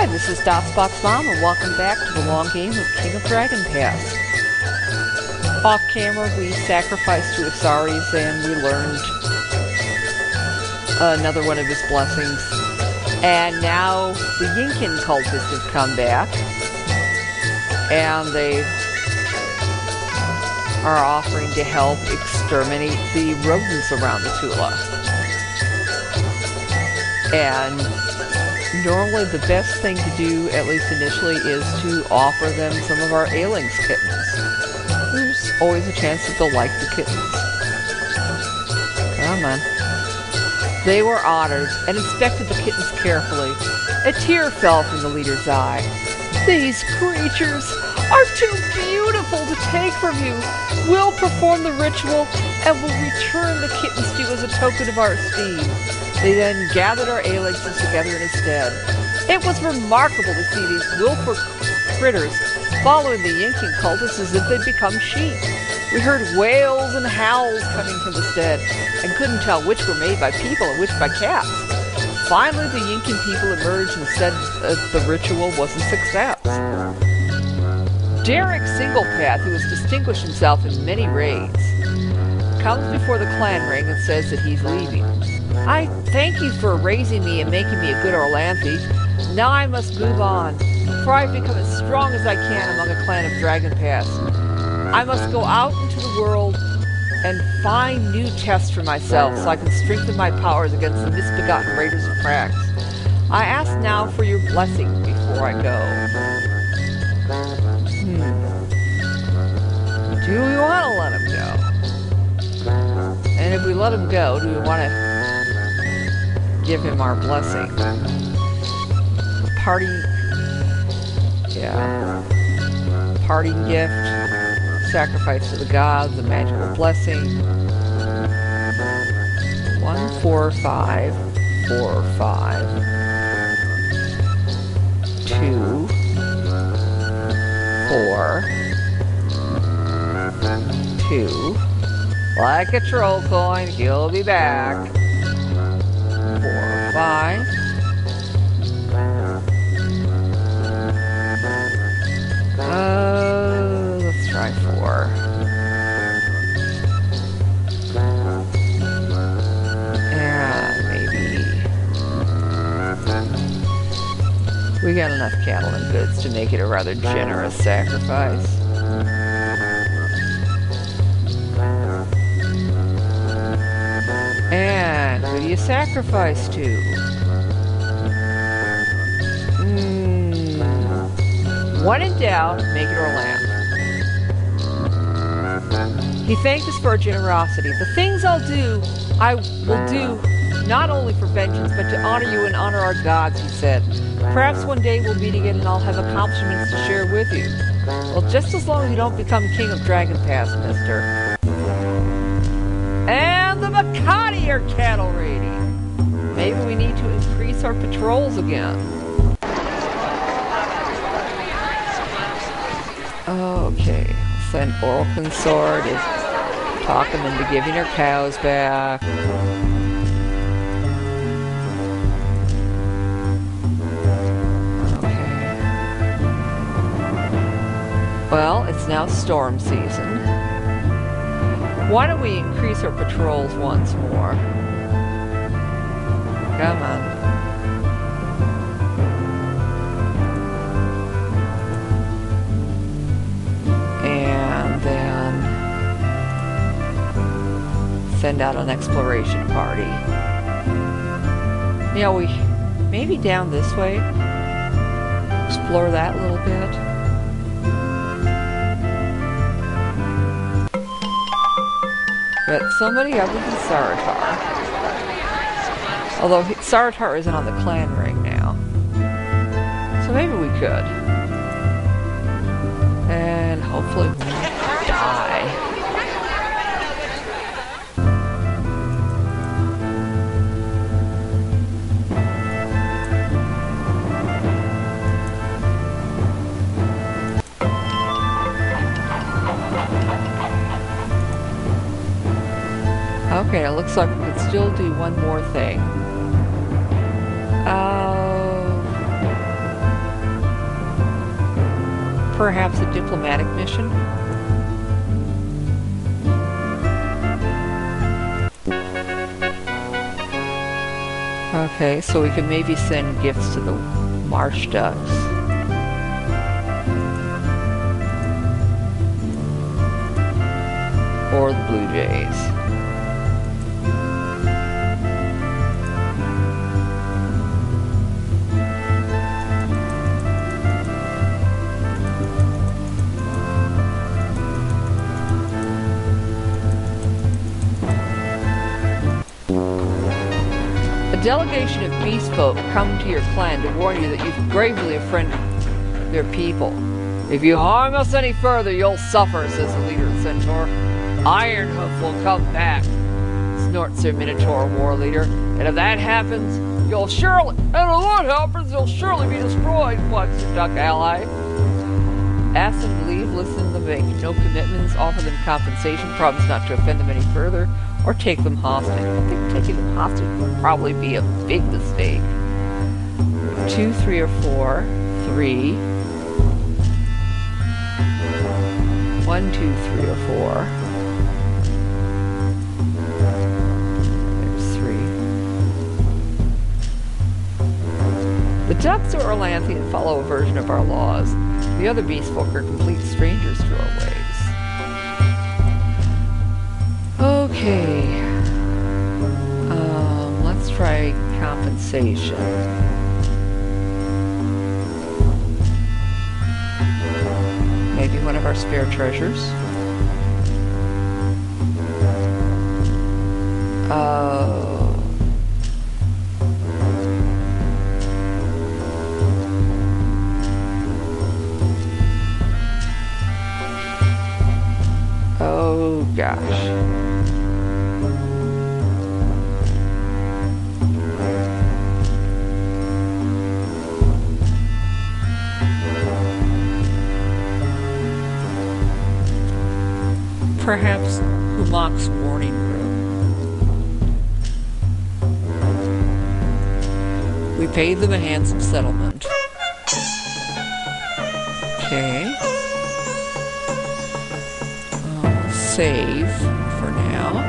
Hi, this is Dotsbox Mom, and welcome back to the long game of King of Dragon Pass. Off camera, we sacrificed to Asaris, and we learned another one of his blessings. And now the Yinkin cultists have come back, and they are offering to help exterminate the rodents around the Tula. And normally the best thing to do, at least initially, is to offer them some of our Ailings kittens. There's always a chance that they'll like the kittens. Come on. They were honored and inspected the kittens carefully. A tear fell from the leader's eye. These creatures are too beautiful to take from you. We'll perform the ritual and will return the kittens to you as a token of our esteem. They then gathered our Ailings together in his stead. It was remarkable to see these willful critters following the Yinkin cultists as if they'd become sheep. We heard wails and howls coming from the stead, and couldn't tell which were made by people and which by cats. Finally, the Yinkin people emerged and said that the ritual was a success. Derek Singlepath, who has distinguished himself in many raids, comes before the clan ring and says that he's leaving. I thank you for raising me and making me a good Orlanthi. Now I must move on, for I've become as strong as I can among a clan of Dragon Pass. I must go out into the world and find new tests for myself so I can strengthen my powers against the misbegotten raiders of Quacks. I ask now for your blessing before I go. Do we want to let him go? And if we let him go, do we want to give him our blessing? Party... yeah. Parting gift. Sacrifice to the gods. A magical blessing. 1, 4, 5. 4, 5. 2. 4. 2. Like a troll coin, he'll be back. 4, 5. Let's try 4. And maybe we got enough cattle and goods to make it a rather generous sacrifice. And who do you sacrifice to? When in doubt, make it Orlanthi. He thanked us for our generosity. The things I'll do, I will do not only for vengeance, but to honor you and honor our gods, he said. Perhaps one day we'll meet again and I'll have accomplishments to share with you. Well, just as long as you don't become King of Dragon Pass, mister. And the Makati are cattle raiding. Maybe we need to increase our patrols again. Okay, send Oral Consort to talk them into giving her cows back. Okay. Well, it's now storm season. Why don't we increase our patrols once more? Come on. And then send out an exploration party. You know, we maybe down this way. Explore that a little bit. But somebody other than Saratar. Although Saratar isn't on the clan ring now. So maybe we could. And hopefully we won't die. Okay, it looks like we could still do one more thing. Perhaps a diplomatic mission? Okay, so we could maybe send gifts to the marsh ducks. Or the blue jays. A delegation of beast folk come to your clan to warn you that you've gravely offended their people. If you harm us any further, you'll suffer, says the leader of the Centaur. Ironhoof will come back, snorts their Minotaur war leader. And if that happens, you'll surely be destroyed, Quacks your duck ally. Ask them to leave, listen to them, make no commitments, offer them compensation, promise not to offend them any further, or take them hostage. I think taking them hostage would probably be a big mistake. 2, 3, or 4. 3. 1, 2, 3, or 4. There's 3. The ducks are Orlanthian and follow a version of our laws. The other beast folk are complete strangers to our ways. Okay. Let's try compensation. Maybe one of our spare treasures. Oh gosh. Perhaps Humak's warning room. We paid them a handsome settlement. Okay. Save for now.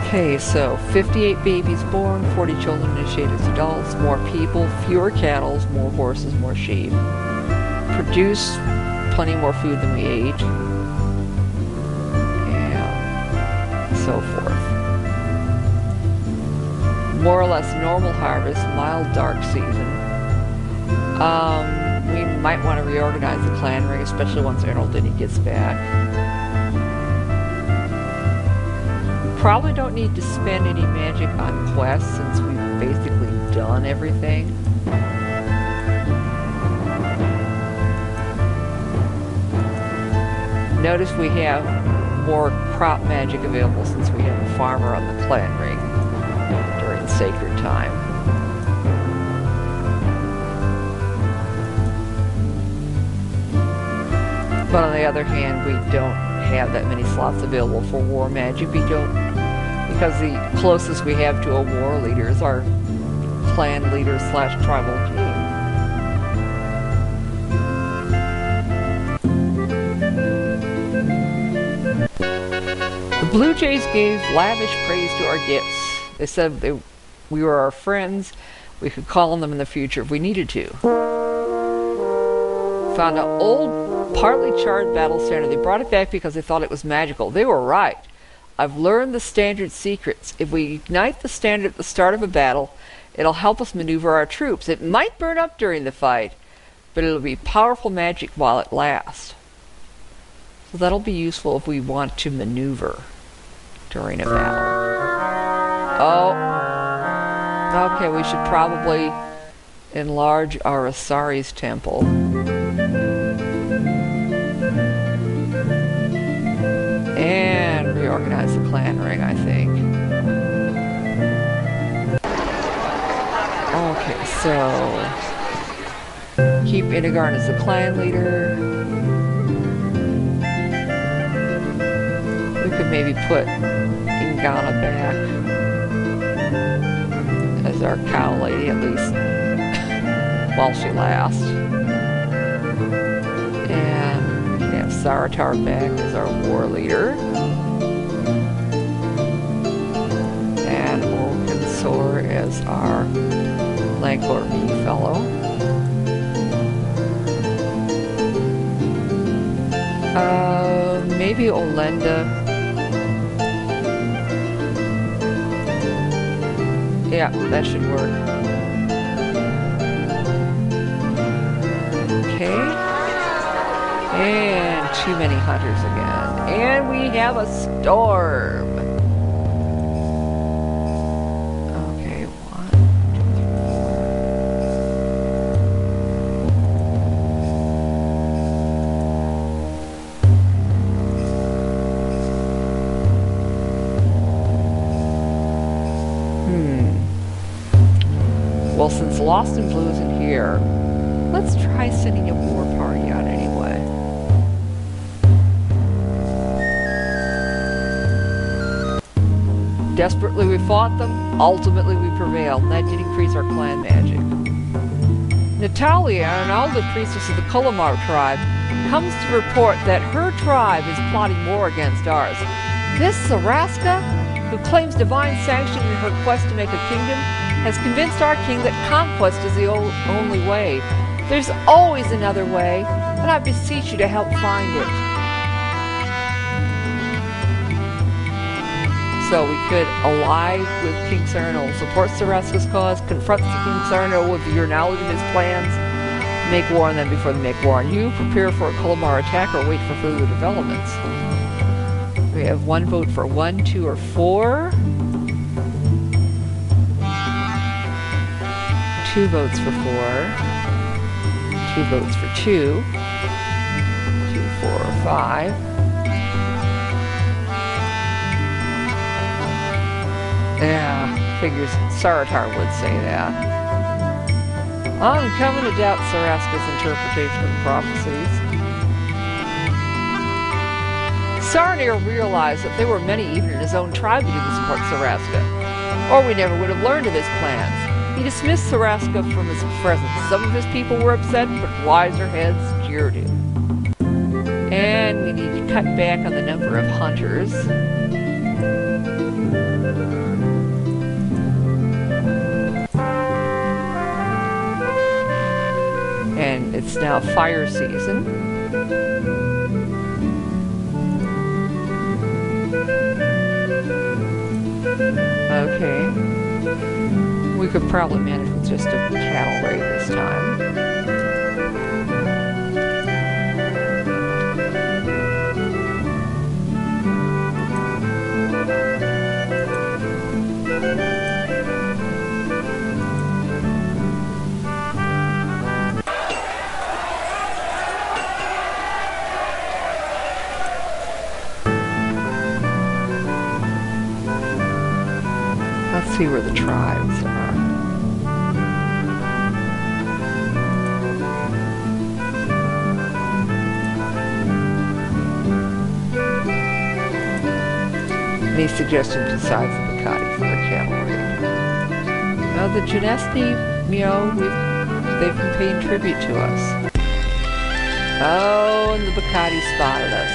Okay, so 58 babies born, 40 children initiated as adults, more people, fewer cattle, more horses, more sheep. Produce plenty more food than we ate. And so forth. More or less normal harvest, mild dark season. We might want to reorganize the clan ring, especially once Arnold Denny gets back. Probably don't need to spend any magic on quests since we've basically done everything. Notice we have more crop magic available since we have a farmer on the clan ring during sacred time. But on the other hand, we don't have that many slots available for war magic. We don't, because the closest we have to a war leader is our clan leader / tribal king. The Blue Jays gave lavish praise to our gifts. They said we were our friends. We could call on them in the future if we needed to. Found an old, partly charred battle standard. They brought it back because they thought it was magical. They were right. I've learned the standard secrets. If we ignite the standard at the start of a battle, it'll help us maneuver our troops. It might burn up during the fight, but it'll be powerful magic while it lasts. So that'll be useful if we want to maneuver during a battle. Oh. Okay, we should probably enlarge our Asari's temple. And reorganize the clan ring, I think. Okay, so keep Indegarn as the clan leader. We could maybe put Ghana back as our cow lady, at least while she lasts. And we have Saratar back as our war leader. And Orkansor as our Lancor Me fellow. Maybe Olenda. Yeah, that should work. Okay. And too many hunters again. And we have a storm. Okay, 1, 2, 3, 4. Well, since Lost and Blue isn't here, let's try sending a war party out anyway. Desperately we fought them, ultimately we prevailed, and that did increase our clan magic. Natalia, an elder priestess of the Kulamar tribe, comes to report that her tribe is plotting war against ours. This Saraska, who claims divine sanction in her quest to make a kingdom, has convinced our king that conquest is the only way. There's always another way, and I beseech you to help find it. So we could ally with King Cernal, support Saraska's cause, confront King Cernal with your knowledge of his plans, make war on them before they make war on you, prepare for a Kulamar attack, or wait for further developments. We have 1 vote for 1, 2, or 4. 2 votes for 4. 2 votes for 2. 2, 4, or 5. Yeah, figures Saratar would say that. I'm coming to doubt Saraska's interpretation of the prophecies. Sarnir realized that there were many even in his own tribe who didn't support Saraska, or we never would have learned of his plans. He dismissed Saraska from his presence. Some of his people were upset, but wiser heads jeered him. And we need to cut back on the number of hunters. And it's now fire season. Okay. We could probably manage with just a cattle raid this time. Let's see where the tribes are. Any suggestions besides the Bacati for a cattle raid? Now the Genesti, you know, they've been paying tribute to us. Oh, and the Bacati spotted us.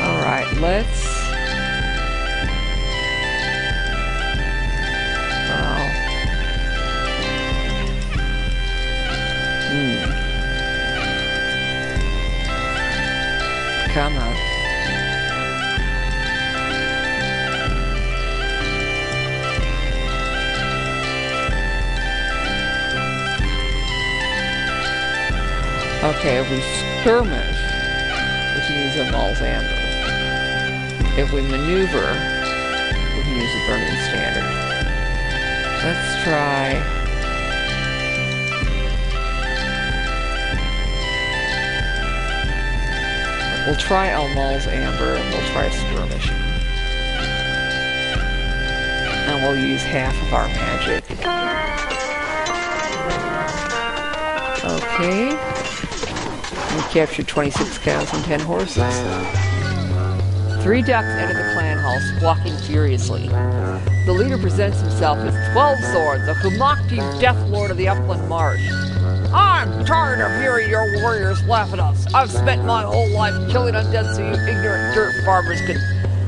Alright, let's... Come on. Okay, if we skirmish, we can use a Malzamber. If we maneuver, we can use a Burning Standard. Let's try... We'll try Almal's Amber, and we'll try Skirmishing. And we'll use half of our magic. Okay. We captured 26 cows and 10 horses. 3 ducks enter the clan hall, squawking furiously. The leader presents himself as 12 Swords, a Humakti Deathlord of the Upland Marsh. I'm tired of hearing your warriors laugh at us. I've spent my whole life killing undead so you ignorant dirt farmers could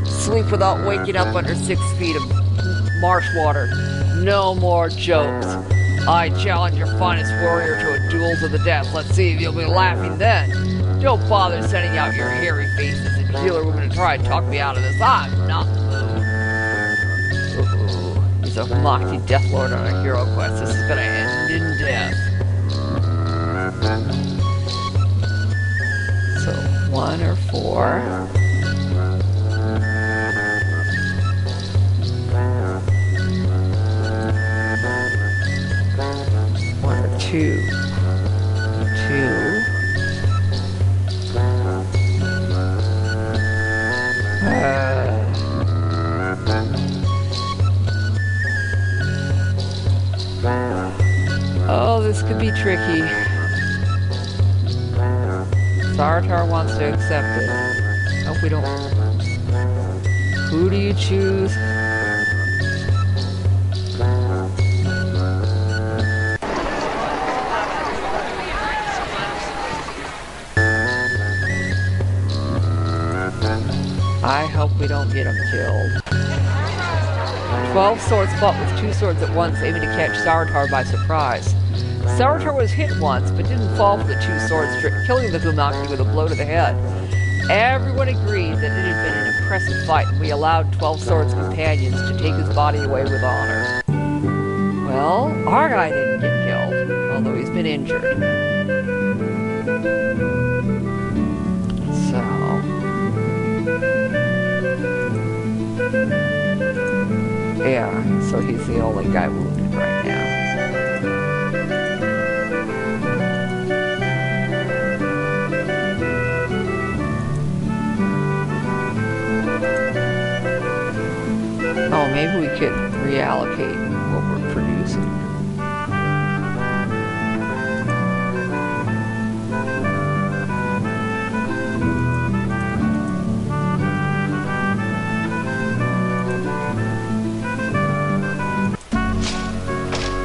sleep without waking up under 6 feet of marsh water. No more jokes. I challenge your finest warrior to a duel to the death. Let's see if you'll be laughing then. Don't bother sending out your hairy faces and healer women to try and talk me out of this. I'm not moved. Ooh, he's a Humakti Deathlord on a hero quest. This is gonna end in death. So, 1 or 4. Two. Oh, this could be tricky. Zaratar wants to accept it. Hope we don't. Who do you choose? I hope we don't get him killed. 12 Swords fought with 2 swords at once, aiming to catch Zaratar by surprise. Zaratar was hit once, but didn't fall for the 2 swords, killing the Humakti with a blow to the head. Everyone agreed that it had been an impressive fight, and we allowed 12 Swords' companions to take his body away with honor. Well, our guy didn't get killed, although he's been injured. Yeah, so he's the only guy wounded right now. Oh, maybe we could reallocate what we're producing.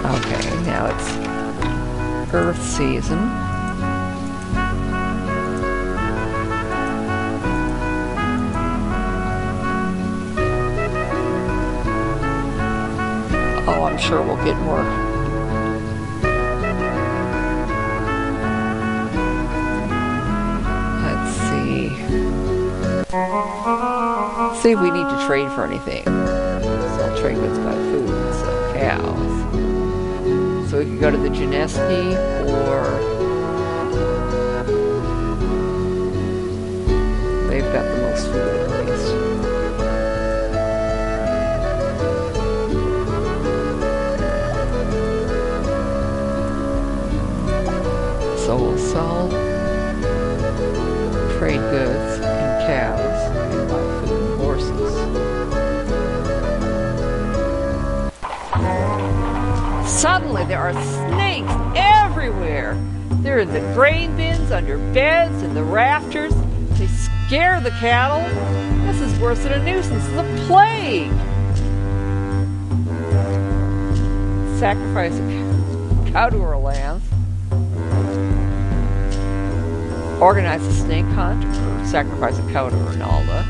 Okay, now it's Earth season. Oh, I'm sure we'll get more. Let's see. See if we need to trade for anything. Sell trade goods by food, so cows. So we could go to the Geneski, or they've got the most food at least. So we'll sell trade goods and cows and buy food and horses. Suddenly there are snakes everywhere. They're in the grain bins, under beds, in the rafters. They scare the cattle. This is worse than a nuisance. It's a plague. Sacrifice a cow to our lands. Organize a snake hunt, or sacrifice a cow to Ronaldo.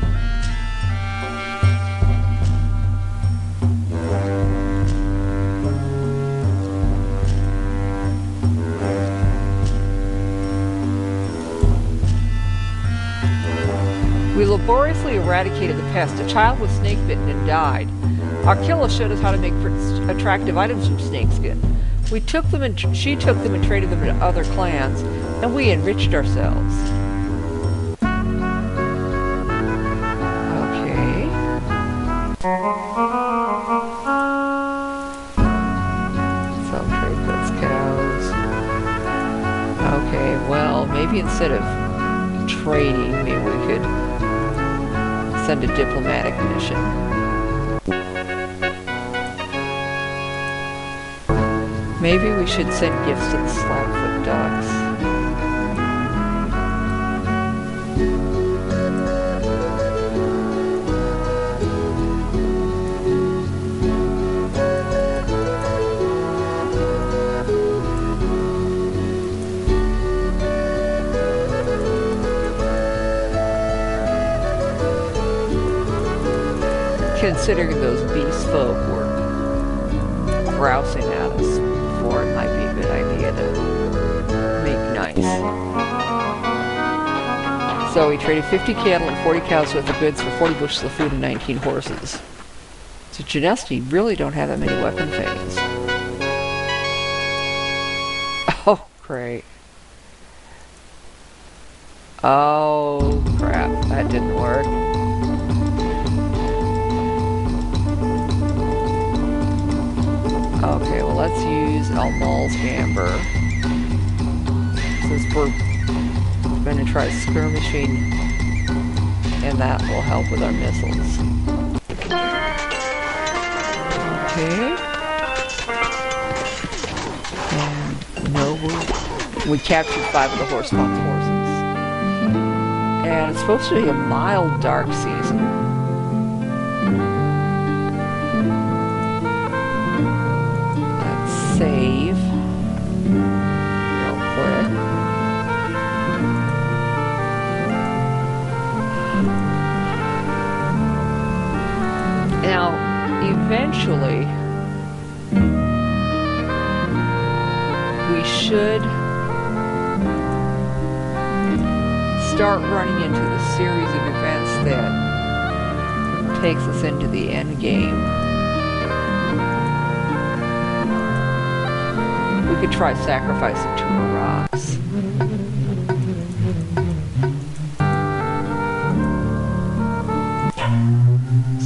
We laboriously eradicated the pest. A child was snake bitten and died. Arkilla showed us how to make attractive items from snakeskin. She took them and traded them to other clans, and we enriched ourselves. Okay. Sell trade goods, cows. Okay, well, maybe instead of trading, maybe we could send a diplomatic mission. Maybe we should send gifts to the Slapfoot Ducks. considering those beast folk were grousing at us before, it might be a good idea to make nice. So we traded 50 cattle and 40 cows worth of goods for 40 bushels of food and 19 horses. So Genesti really don't have that many weapon phase. Oh, great. Oh, crap. That didn't work. Okay, well, let's use Almal's Amber. Since we're going to try skirmishing, and that will help with our missiles. Okay. And no, we captured 5 of the horses. And it's supposed to be a mild dark season. Let's save real quick. Now, eventually, we should start running into the series of events that takes us into the end game. We could try sacrificing 2 rocks.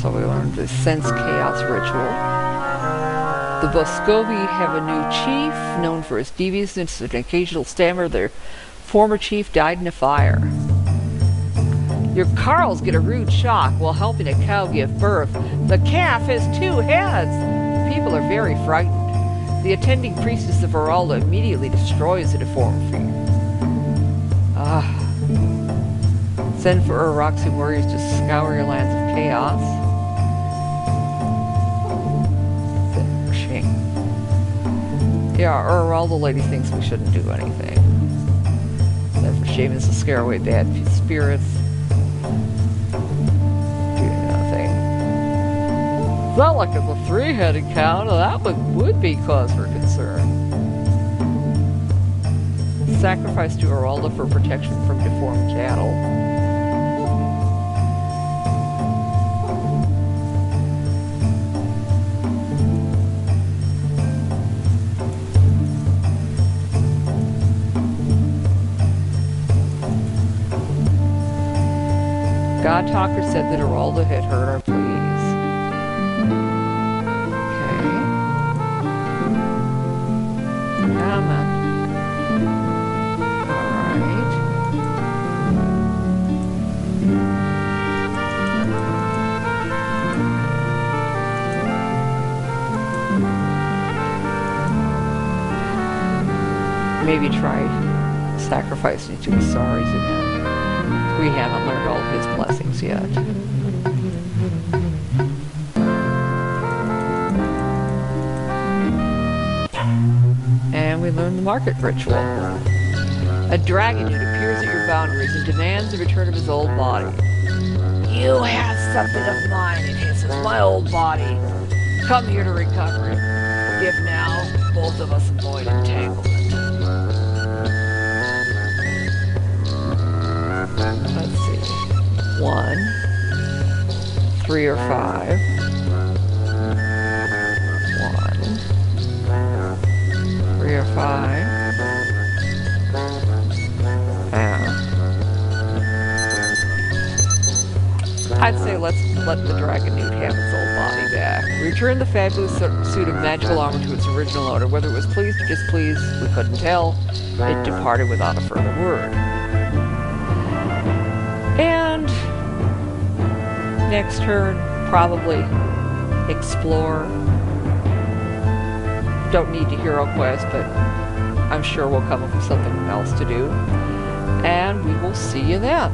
So we learned the Sense Chaos ritual. The Boscovi have a new chief, known for his deviousness and occasional stammer. Their former chief died in a fire. Your Carls get a rude shock while helping a cow give birth. The calf has 2 heads. People are very frightened. The attending priestess of Varalda immediately destroys the deformity. Send for Uraxi warriors to scour your lands of chaos. Yeah, Uralda lady thinks we shouldn't do anything. Except for shavings to scare away bad spirits. Doing nothing. It's not like it's a 3-headed cow. That would be cause for concern. Sacrifice to Uralda for protection from deformed cattle. God Talker said that Uralda had heard our pleas. Okay. Come on. Alright. Maybe try sacrificing to Asaris again. We haven't learned all of his blessings yet. And we learn the market ritual. A dragon who appears at your boundaries and demands the return of his old body. You have something of mine, it hisses, my old body. Come here to recover it. Give now, both of us avoid entanglement. Let's see. 1, 3 or 5. 1, 3 or 5. I'd say let's let the dragon newt have its old body back. Return the fabulous suit of magical armor to its original owner. Whether it was pleased or displeased, we couldn't tell. It departed without a further word. And next turn, probably explore. Don't need to hero quest, but I'm sure we'll come up with something else to do. And we will see you then.